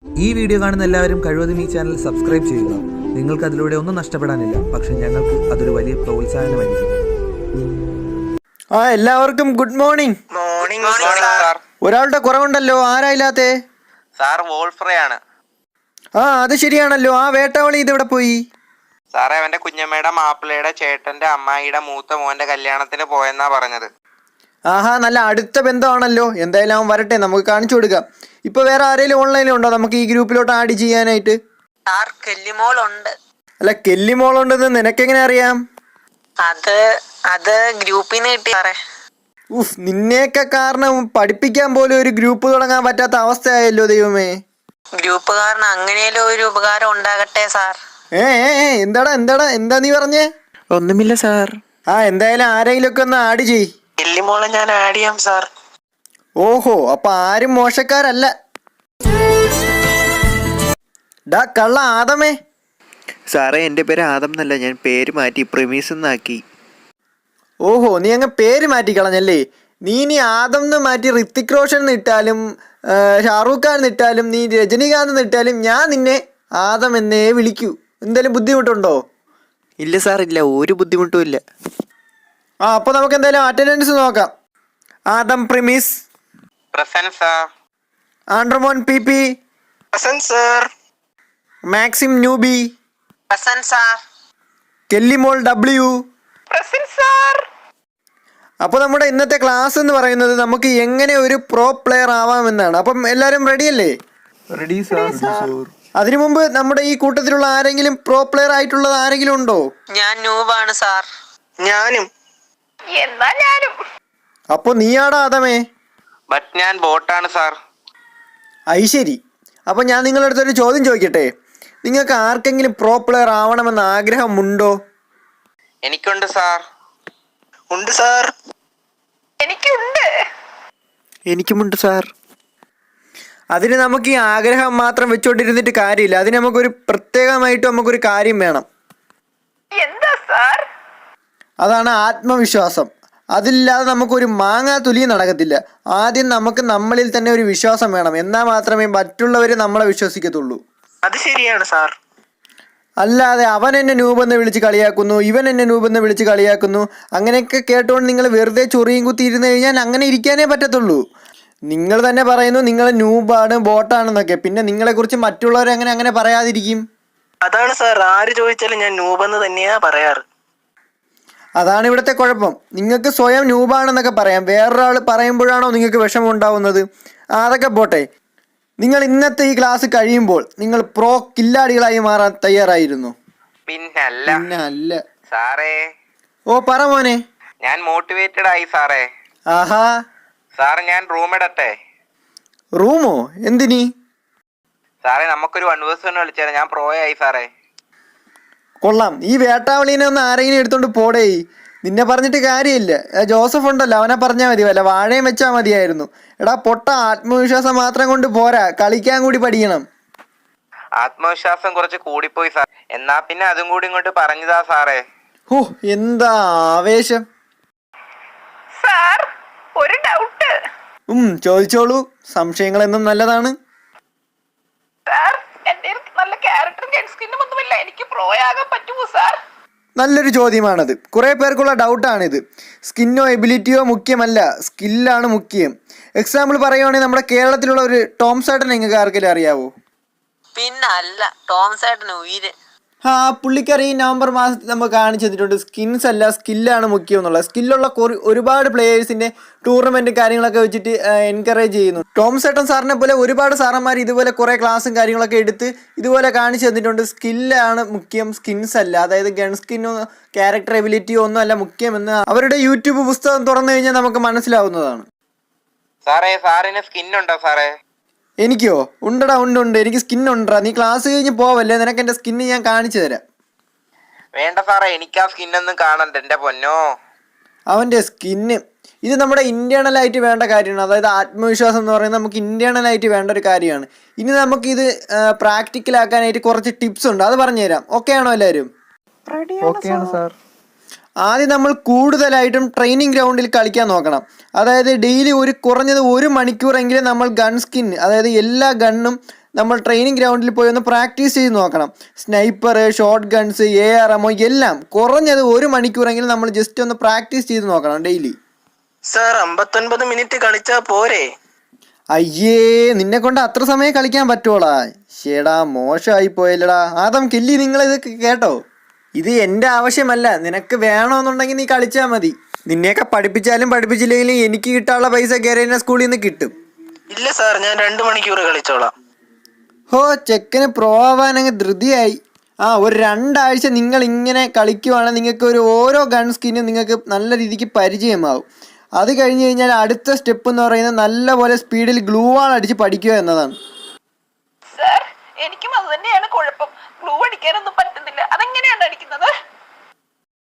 ഈ വീഡിയോ കാണുന്ന എല്ലാവരും കഴിവതും ഈ ചാനൽ സബ്സ്ക്രൈബ് ചെയ്യുക. നിങ്ങൾക്ക് അതിലൂടെ ഒന്നും നഷ്ടപ്പെടാനില്ല, പക്ഷെ ഞങ്ങൾക്ക് അതൊരു വലിയ പ്രോത്സാഹനമായിരിക്കും. എല്ലാവർക്കും ഗുഡ് മോർണിംഗ്. ഒരാളുടെ കുറവുണ്ടല്ലോ, ആരായില്ലാത്തേ? സാർ വോൾഫ്രയാണ്. അത് ശരിയാണല്ലോ. ആ വേട്ടാവളി ഇതെവിടെ പോയി? സാറേ, അവന്റെ കുഞ്ഞമ്മയുടെ മാപ്പിളയുടെ ചേട്ടന്റെ അമ്മായിയുടെ മൂത്ത മോന്റെ കല്യാണത്തിന് പോയെന്നാ പറഞ്ഞത്. നല്ല അടുത്ത ബന്ധമാണല്ലോ. എന്തായാലും അവൻ വരട്ടെ, നമുക്ക് കാണിച്ചു കൊടുക്കാം. ഇപ്പൊ വേറെ ആരെങ്കിലും ഓൺലൈനിൽ ഉണ്ടോ നമുക്ക് ഈ ഗ്രൂപ്പിലോട്ട് ആഡ് ചെയ്യാനായിട്ട്? അല്ല, കെല്ലിമോളുണ്ടെന്ന് നിനക്കെങ്ങനെ അറിയാം? അത് ഗ്രൂപ്പിൽ നിന്ന് കിട്ടി സാറേ. നിന്നെയൊക്കെ കാരണം പഠിപ്പിക്കാൻ പോലും ഒരു ഗ്രൂപ്പ് തുടങ്ങാൻ പറ്റാത്ത അവസ്ഥയായല്ലോ ദൈവമേ. ഗ്രൂപ്പ് കാരണം അങ്ങനെയല്ലോ ഒരു ഉപകാരം ഉണ്ടാകട്ടെ സാർ. എന്താ നീ പറഞ്ഞേ? ഒന്നുമില്ല സാർ. എന്തായാലും ആരെങ്കിലും ഒക്കെ ഒന്ന് ആഡ് ചെയ്. എല്ലിമോളെ ഞാൻ ആഡ് ചെയ്യാം സാർ. ഓഹോ, അപ്പൊ ആരും മോശക്കാരല്ല. കള്ള ആദമേ. സാറേ, എൻ്റെ പേര് ആദം എന്നല്ല, ഞാൻ പേര് മാറ്റി പ്രിമീസ് എന്നാക്കി. ഓഹോ, നീ അങ്ങ് പേര് മാറ്റി കളഞ്ഞല്ലേ. നീ ആദം എന്ന് മാറ്റി ഋത്തിക് റോഷൻ എന്നിട്ടാലും ഷാറൂഖ് ഖാൻ എന്നിട്ടാലും നീ രജനീകാന്ത് എന്നിട്ടാലും ഞാൻ നിന്നെ ആദം എന്നേ വിളിക്കൂ. എന്തെങ്കിലും ബുദ്ധിമുട്ടുണ്ടോ? ഇല്ല സാർ, ഇല്ല, ഒരു ബുദ്ധിമുട്ടും ഇല്ല. അപ്പൊ നമുക്ക് എന്തായാലും അറ്റൻഡൻസ് നോക്കാം. Adam Primis present sir. ആൻഡ്രമോൻ PP present sir. Maxim Newbie present sir. കെല്ലിമോൾ W പ്രസന്റ് സർ. അപ്പോൾ നമ്മുടെ ഇന്നത്തെ ക്ലാസ് എന്ന് പറയുന്നത് നമുക്ക് എങ്ങനെ ഒരു പ്രോ പ്ലെയർ ആവാമെന്നാണ്. അപ്പം എല്ലാവരും റെഡിയല്ലേ? Ready sir. അതിനു മുമ്പ് നമ്മുടെ ഈ കൂട്ടത്തിലുള്ള ആരെങ്കിലും പ്രോ പ്ലെയർ ആയിട്ടുള്ളത് ആരെങ്കിലും ഉണ്ടോ? ഞാൻ നൂബാണ് സാർ. ഞാനും. അപ്പൊ നീയാടാ ആദമേ? ബട്ട് ഞാൻ ബോട്ടാണ് സാർ. ശരി. അപ്പൊ ഞാൻ നിങ്ങളുടെ അടുത്തൊരു ചോദ്യം ചോദിക്കട്ടെ. നിങ്ങൾക്ക് ആർക്കെങ്കിലും പ്രോ പ്ലെയർ ആവണമെന്ന് ആഗ്രഹമുണ്ടോ? എനിക്കുണ്ട് സാർ. ഉണ്ട് സാർ. എനിക്കുമുണ്ട് സാർ. അതിന് നമുക്ക് ഈ ആഗ്രഹം മാത്രം വെച്ചോണ്ടിരുന്നിട്ട് കാര്യമില്ല. അതിന് നമുക്കൊരു പ്രത്യേകമായിട്ട് നമുക്കൊരു കാര്യം വേണം. എന്താ സാർ? അതാണ് ആത്മവിശ്വാസം. അതില്ലാതെ നമുക്കൊരു മാങ്ങാ തുലിയും നടക്കത്തില്ല. ആദ്യം നമുക്ക് നമ്മളിൽ തന്നെ ഒരു വിശ്വാസം വേണം. എന്നാൽ മാത്രമേ മറ്റുള്ളവർ നമ്മളെ വിശ്വസിക്കത്തുള്ളൂ. അത് ശരിയാണ് സാർ. അല്ലാതെ അവൻ എന്നെ നൂബെന്ന് വിളിച്ച് കളിയാക്കുന്നു, ഇവൻ എന്നെ നൂബെന്ന് വിളിച്ച് കളിയാക്കുന്നു, അങ്ങനെയൊക്കെ കേട്ടുകൊണ്ട് നിങ്ങൾ വെറുതെ ചൊറിയും കുത്തി ഇരുന്ന് കഴിഞ്ഞാൽ അങ്ങനെ ഇരിക്കാനേ പറ്റത്തുള്ളൂ. നിങ്ങൾ തന്നെ പറയുന്നു നിങ്ങൾ നൂബാണ്, ബോട്ടാണെന്നൊക്കെ. പിന്നെ നിങ്ങളെക്കുറിച്ച് മറ്റുള്ളവർ അങ്ങനെ പറയാതിരിക്കും? അതാണ് സാർ, ആര് ചോദിച്ചാലും ഞാൻ നൂബെന്ന് തന്നെയാ പറയാറ്. അതാണ് ഇവിടുത്തെ കുഴപ്പം. നിങ്ങൾക്ക് സ്വയം നൂബാണെന്നൊക്കെ പറയാം, വേറൊരാൾ പറയുമ്പോഴാണോ നിങ്ങൾക്ക് വിഷമം ഉണ്ടാവുന്നത്? അതൊക്കെ പോട്ടെ. നിങ്ങൾ ഇന്നത്തെ ഈ ക്ലാസ് കഴിയുമ്പോൾ നിങ്ങൾ പ്രോ കില്ലാടികളായി മാറാൻ തയ്യാറായിരുന്നു? പിന്നല്ല സാറേ. പറ മോനെ. ഞാൻ മോട്ടിവേറ്റഡ് ആയി സാറേ. സാർ, ഞാൻ റൂം ഇടട്ടെ? റൂമോ? എന്തിനി? സാറേ, നമുക്കൊരു 1vs1 കളിച്ചാൽ ഞാൻ പ്രോ ആയി സാറേ. കൊള്ളാം. ഈ വേട്ടാവളീനെ ഒന്ന് ആരെങ്കിലും എടുത്തോണ്ട് പോടേ. നിന്നെ പറഞ്ഞിട്ട് കാര്യമില്ല. ജോസഫ് ഉണ്ടല്ലോ, അവനെ പറഞ്ഞാൽ മതി. വല്ല വാഴയും വെച്ചാൽ മതിയായിരുന്നു. എടാ പൊട്ട, ആത്മവിശ്വാസം മാത്രം കൊണ്ട് പോരാ, കളിക്കാൻ കൂടി പഠിക്കണം. ആത്മവിശ്വാസം കുറച്ച് കൂടിപ്പോയി സാർ. എന്നാ പിന്നെ അതും കൂടി ഇങ്ങോട്ട് പറഞ്ഞതാ സാറേ. എന്താ ആവേശം. സാർ, ഒരു ഡൗട്ട്. ചോദിച്ചോളൂ. സംശയങ്ങൾ എന്നും നല്ലതാണ്. സാർ, എൻ്റെ നല്ല ക്യാരക്ടർ സ്കിന്നും ഒന്നുമില്ല, എനിക്ക് പ്രോ ആകാൻ പറ്റുമോ സാർ? നല്ലൊരു ചോദ്യമാണത്. കുറേ പേർക്കുള്ള ഡൗട്ടാണിത്. സ്കിന്നോ എബിലിറ്റിയോ മുഖ്യമല്ല, സ്കില്ലാണ് മുഖ്യം. എക്സാമ്പിൾ പറയുവാണെങ്കിൽ നമ്മുടെ കേരളത്തിലുള്ള ഒരു ടോം സേട്ടൻ നിങ്ങൾക്ക് ആർക്കെങ്കിലും അറിയാവോ? പിന്നല്ല, ടോം സേട്ടന് ഉയിര്. പുള്ളിക്കാരി ഈ നവംബർ മാസത്തിൽ നമുക്ക് കാണിച്ചു തന്നിട്ടുണ്ട് സ്കിൻസ് അല്ല സ്കില്ലാണ് മുഖ്യം എന്നുള്ളത്. സ്കില്ലുള്ള ഒരുപാട് പ്ലേയേഴ്സിന്റെ ടൂർണമെന്റും കാര്യങ്ങളൊക്കെ വെച്ചിട്ട് എൻകറേജ് ചെയ്യുന്നു. ടോം സേട്ടൻ സാറിനെ പോലെ ഒരുപാട് സാറന്മാർ ഇതുപോലെ കുറേ ക്ലാസ്സും കാര്യങ്ങളൊക്കെ എടുത്ത് ഇതുപോലെ കാണിച്ചു തന്നിട്ടുണ്ട്. സ്കില്ലാണ് മുഖ്യം, സ്കിൻസ് അല്ല. അതായത് ഗൺ സ്കിന്നോ ക്യാരക്ടർ എബിലിറ്റിയോ ഒന്നും അല്ല മുഖ്യമെന്ന് അവരുടെ യൂട്യൂബ് പുസ്തകം തുറന്നു കഴിഞ്ഞാൽ നമുക്ക് മനസ്സിലാവുന്നതാണ്. സാറേ, സാറിന് സ്കിന്നുണ്ടോ സാറേ? എനിക്കോ? ഉണ്ടടാ, ഉണ്ട്. എനിക്ക് സ്കിന്നുണ്ടാ. നീ ക്ലാസ് കഴിഞ്ഞ് പോവല്ലേ, നിനക്ക് എൻ്റെ സ്കിന്ന് ഞാൻ കാണിച്ചു തരാം. വേണ്ട സാറേ, എനിക്ക് ആ സ്കിന്നൊന്നും കാണണ്ട എൻ്റെ പൊന്നോ. അവൻ്റെ സ്കിന്ന് ഇത് നമ്മുടെ ഇന്റേണലായിട്ട് വേണ്ട കാര്യമാണ്. അതായത് ആത്മവിശ്വാസം എന്ന് പറയുന്നത് നമുക്ക് ഇന്റേണലായിട്ട് വേണ്ട ഒരു കാര്യമാണ്. ഇനി നമുക്കിത് പ്രാക്ടിക്കലാക്കാനായിട്ട് കുറച്ച് ടിപ്സ് ഉണ്ട്, അത് പറഞ്ഞുതരാം. ഓക്കെ ആണോ എല്ലാവരും? ഓക്കെയാണ് സാർ. ആദ്യം നമ്മൾ കൂടുതലായിട്ടും ട്രെയിനിങ് ഗ്രൗണ്ടിൽ കളിക്കാൻ നോക്കണം. അതായത് ഡെയിലി കുറഞ്ഞത് 1 മണിക്കൂറെങ്കിലും നമ്മൾ ഗൺ സ്കിൻ, അതായത് എല്ലാ ഗണ്ണും നമ്മൾ ട്രെയിനിങ് ഗ്രൗണ്ടിൽ പോയി ഒന്ന് പ്രാക്ടീസ് ചെയ്ത് നോക്കണം. സ്നൈപ്പർ, ഷോട്ട് ഗൺസ്, ARMO എല്ലാം കുറഞ്ഞത് 1 മണിക്കൂറെങ്കിലും നമ്മൾ ജസ്റ്റ് ഒന്ന് പ്രാക്ടീസ് ചെയ്ത് നോക്കണം ഡെയിലി. സാർ 59 മിനിറ്റ് കളിച്ചാ പോരെ? അയ്യേ, നിന്നെ കൊണ്ട് അത്ര സമയം കളിക്കാൻ പറ്റുവോളാ? ശേടാ, മോശമായി പോയല്ലടാ. ആദം, കില്ലി, നിങ്ങളിത് കേട്ടോ? ഇത് എൻ്റെ ആവശ്യമല്ല, നിനക്ക് വേണമെന്നുണ്ടെങ്കിൽ നീ കളിച്ചാൽ മതി. നിന്നെയൊക്കെ പഠിപ്പിച്ചാലും പഠിപ്പിച്ചില്ലെങ്കിലും എനിക്ക് കിട്ടാനുള്ള പൈസ ഗരേന സ്കൂളിൽ നിന്ന് കിട്ടും. ഇല്ല സാർ, ഞാൻ 2 മണിക്കൂർ കളിച്ചോളാം. ഹോ, ചെക്കന് പ്രോ ആവാൻ അങ്ങ് ധൃതിയായി. ഒരു 2 ആഴ്ച നിങ്ങൾ ഇങ്ങനെ കളിക്കുവാണെങ്കിൽ നിങ്ങൾക്ക് ഓരോ ഗൺ സ്കിന്നും നിങ്ങൾക്ക് നല്ല രീതിക്ക് പരിചയമാവും. അത് കഴിഞ്ഞ് കഴിഞ്ഞാൽ അടുത്ത സ്റ്റെപ്പ് എന്ന് പറയുന്നത് നല്ലപോലെ സ്പീഡിൽ ഗ്ലൂ വാൾ അടിച്ച് പഠിക്കുക എന്നതാണ്. സർ, എനിക്കും അത് തന്നെയാണ് കുഴപ്പം. ഗ്ലൂ അടിക്കാനൊന്നും പറ്റുന്നില്ല. അതെങ്ങനെയാണ് അടിക്കുന്നത്?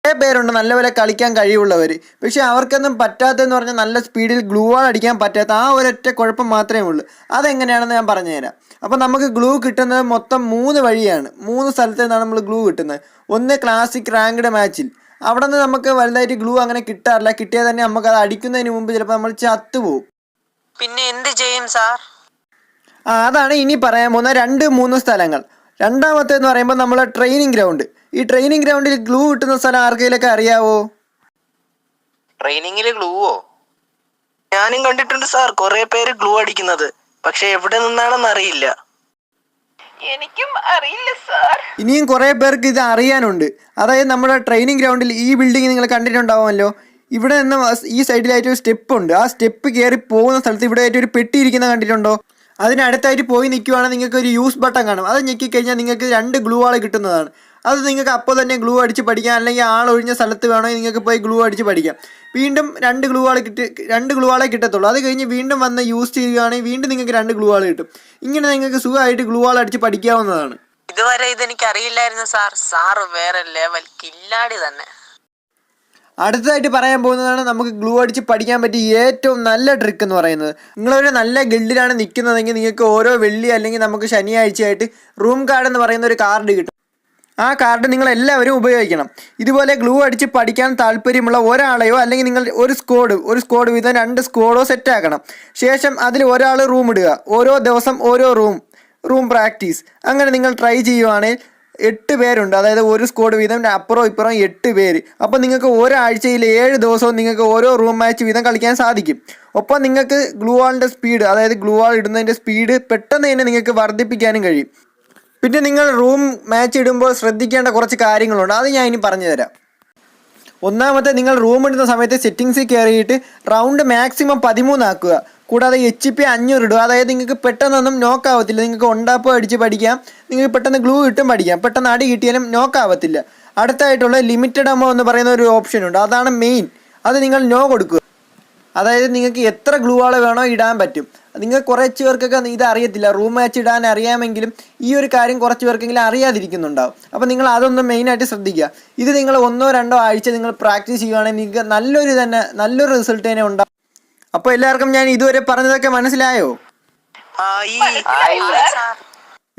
കുറേ പേരുണ്ട് നല്ലപോലെ കളിക്കാൻ കഴിവുള്ളവർ. പക്ഷെ അവർക്കൊന്നും പറ്റാത്തതെന്ന് പറഞ്ഞാൽ നല്ല സ്പീഡിൽ ഗ്ലൂ വാൾ അടിക്കാൻ പറ്റാത്ത ഒരൊറ്റ കുഴപ്പം മാത്രമേ ഉള്ളൂ. അതെങ്ങനെയാണെന്ന് ഞാൻ പറഞ്ഞുതരാം. അപ്പോൾ നമുക്ക് ഗ്ലൂ കിട്ടുന്നത് മൊത്തം 3 വഴിയാണ്. 3 സ്ഥലത്ത് നിന്നാണ് നമ്മൾ ഗ്ലൂ കിട്ടുന്നത്. ഒന്ന് ക്ലാസിക് റാങ്ക്ഡ് മാച്ചിൽ. അവിടെ നിന്ന് നമുക്ക് വലുതായിട്ട് ഗ്ലൂ അങ്ങനെ കിട്ടാറില്ല. കിട്ടിയാൽ തന്നെ നമുക്ക് അത് അടിക്കുന്നതിന് മുമ്പ് ചിലപ്പോൾ നമ്മൾ ചത്തുപോകും. പിന്നെ എന്ത് ചെയ്യും സാർ? അതാണ് ഇനി പറയാൻ പോകുന്ന 2-3 സ്ഥലങ്ങൾ. രണ്ടാമത്തേന്ന് പറയുമ്പോൾ നമ്മളെ ട്രെയിനിങ് ഗ്രൗണ്ട്. ഈ ട്രെയിനിങ് ഗ്രൗണ്ടിൽ ഗ്ലൂ കിട്ടുന്ന സ്ഥലം ആർക്കെങ്കിലൊക്കെ അറിയാവോ? ട്രെയിനിങ്ങിൽ ഗ്ലൂവോ? ഞാനും കണ്ടിട്ടുണ്ട് സാർ, കുറെ പേര് ഗ്ലൂ അടിക്കുന്നത്. പക്ഷെ എവിടെ നിന്നാണെന്ന് അറിയില്ല. എനിക്കും അറിയില്ല സാർ. ഇനിയും കുറേ പേർക്ക് ഇത് അറിയാനുണ്ട്. അതായത് നമ്മുടെ ട്രെയിനിങ് ഗ്രൗണ്ടിൽ ഈ ബിൽഡിംഗ് നിങ്ങൾ കണ്ടിട്ടുണ്ടാവുമല്ലോ. ഇവിടെ നിന്ന് ഈ സൈഡിലായിട്ട് ഒരു സ്റ്റെപ്പ് ഉണ്ട്. ആ സ്റ്റെപ്പ് കയറി പോകുന്ന സ്ഥലത്ത് ഇവിടെ ആയിട്ട് ഒരു പെട്ടി ഇരിക്കുന്നത് കണ്ടിട്ടുണ്ടോ? അതിനടുത്തായിട്ട് പോയി നിൽക്കുവാണെങ്കിൽ നിങ്ങൾക്ക് ഒരു യൂസ് ബട്ടൺ കാണും. അത് ഞെക്കിക്കഴിഞ്ഞാൽ നിങ്ങൾക്ക് 2 ഗ്ലൂ വാൾ കിട്ടുന്നതാണ്. അത് നിങ്ങൾക്ക് അപ്പോൾ തന്നെ ഗ്ലൂ അടിച്ച് പഠിക്കാം. അല്ലെങ്കിൽ ആളൊഴിഞ്ഞ സ്ഥലത്ത് വേണമെങ്കിൽ നിങ്ങൾക്ക് പോയി ഗ്ലൂ അടിച്ച് പഠിക്കാം. വീണ്ടും 2 ഗ്ലൂ വാളേ കിട്ടത്തുള്ളൂ. അത് കഴിഞ്ഞ് വീണ്ടും വന്ന് യൂസ് ചെയ്യുകയാണെങ്കിൽ വീണ്ടും നിങ്ങൾക്ക് 2 ഗ്ലൂ വാൾ കിട്ടും. ഇങ്ങനെ നിങ്ങൾക്ക് സുഖമായിട്ട് ഗ്ലൂ വാൾ അടിച്ച് പഠിക്കാവുന്നതാണ്. ഇതുവരെ ഇതെനിക്ക് അറിയില്ലായിരുന്നു സാർ. സാർ വേറെ ലെവൽ കില്ലാടി തന്നെ. അടുത്തതായിട്ട് പറയാൻ പോകുന്നതാണ് നമുക്ക് ഗ്ലൂ അടിച്ച് പഠിക്കാൻ പറ്റിയ ഏറ്റവും നല്ല ട്രിക്ക് എന്ന് പറയുന്നത്. നിങ്ങളൊരു നല്ല ഗിൽഡിലാണ് നിൽക്കുന്നതെങ്കിൽ നിങ്ങൾക്ക് ഓരോ വെള്ളി അല്ലെങ്കിൽ നമുക്ക് ശനിയാഴ്ചയായിട്ട് റൂം കാർഡ് എന്ന് പറയുന്ന ഒരു കാർഡ് കിട്ടും. ആ കാർഡ് നിങ്ങൾ എല്ലാവരും ഉപയോഗിക്കണം. ഇതുപോലെ ഗ്ലൂ അടിച്ച് പഠിക്കാൻ താല്പര്യമുള്ള ഒരാളെയോ അല്ലെങ്കിൽ നിങ്ങൾ ഒരു സ്ക്വാഡ് വീതം 2 സ്ക്വാഡോ സെറ്റാക്കണം. ശേഷം അതിൽ ഒരാൾ റൂം ഇടുക. ഓരോ ദിവസം ഓരോ റൂം പ്രാക്ടീസ്. അങ്ങനെ നിങ്ങൾ ട്രൈ ചെയ്യുവാണെങ്കിൽ 8 പേരുണ്ട്. അതായത് ഒരു സ്ക്വാഡ് വീതം അപ്പുറം ഇപ്പുറം 8 പേര്. അപ്പോൾ നിങ്ങൾക്ക് ഒരാഴ്ചയിൽ 7 ദിവസവും നിങ്ങൾക്ക് ഓരോ റൂം മാച്ച് വീതം കളിക്കാൻ സാധിക്കും. ഒപ്പം നിങ്ങൾക്ക് ഗ്ലൂ വാളിൻ്റെ സ്പീഡ്, അതായത് ഗ്ലൂ വാൾ ഇടുന്നതിൻ്റെ സ്പീഡ് പെട്ടെന്ന് തന്നെ നിങ്ങൾക്ക് വർദ്ധിപ്പിക്കാനും കഴിയും. പിന്നെ നിങ്ങൾ റൂം മാച്ച് ഇടുമ്പോൾ ശ്രദ്ധിക്കേണ്ട കുറച്ച് കാര്യങ്ങളുണ്ട്. അത് ഞാൻ ഇനി പറഞ്ഞു തരാം. ഒന്നാമത്തെ, നിങ്ങൾ റൂം ഇടുന്ന സമയത്ത് സെറ്റിങ്സിൽ കയറിയിട്ട് റൗണ്ട് മാക്സിമം 13 ആക്കുക. കൂടാതെ HP 500 ഇടുക. അതായത് നിങ്ങൾക്ക് പെട്ടെന്നൊന്നും നോക്കാവത്തില്ല. നിങ്ങൾക്ക് ഒണ്ടാപ്പോ അടിച്ച് പഠിക്കാം. നിങ്ങൾക്ക് പെട്ടെന്ന് ഗ്ലൂ ഇട്ടും പഠിക്കാം. പെട്ടെന്ന് അടി കിട്ടിയാലും നോക്കാവത്തില്ല. അടുത്തായിട്ടുള്ള ലിമിറ്റഡ് അമോ എന്ന് പറയുന്ന ഒരു ഓപ്ഷൻ ഉണ്ട്. അതാണ് മെയിൻ. അത് നിങ്ങൾ നോ കൊടുക്കുക. അതായത് നിങ്ങൾക്ക് എത്ര ഗ്ലൂ വാൾ വേണോ ഇടാൻ പറ്റും. നിങ്ങൾ കുറച്ച് പേർക്കൊക്കെ ഇത് അറിയത്തില്ല. റൂം മാച്ച് ഇടാൻ അറിയാമെങ്കിലും ഈ ഒരു കാര്യം കുറച്ച് പേർക്കെങ്കിലും അറിയാതിരിക്കുന്നുണ്ടാവും. അപ്പോൾ നിങ്ങൾ അതൊന്നും മെയിനായിട്ട് ശ്രദ്ധിക്കുക. ഇത് നിങ്ങൾ 1-2 ആഴ്ച നിങ്ങൾ പ്രാക്ടീസ് ചെയ്യുകയാണെങ്കിൽ നിങ്ങൾക്ക് നല്ലൊരു റിസൾട്ട് തന്നെ ഉണ്ടാവും. അപ്പോൾ എല്ലാവർക്കും ഞാൻ ഇതുവരെ പറഞ്ഞതൊക്കെ മനസ്സിലായോ?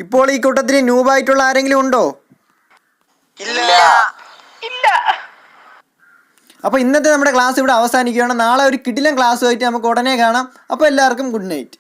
ഇപ്പോൾ ഈ കൂട്ടത്തിൽ ന്യൂബായിട്ടുള്ള ആരെങ്കിലും ഉണ്ടോ? ഇല്ല. അപ്പോൾ ഇന്നത്തെ നമ്മുടെ ക്ലാസ് ഇവിടെ അവസാനിക്കുകയാണ്. നാളെ ഒരു കിടിലൻ ക്ലാസ്സുമായിട്ട് നമുക്ക് ഉടനെ കാണാം. അപ്പോൾ എല്ലാവർക്കും ഗുഡ് നൈറ്റ്.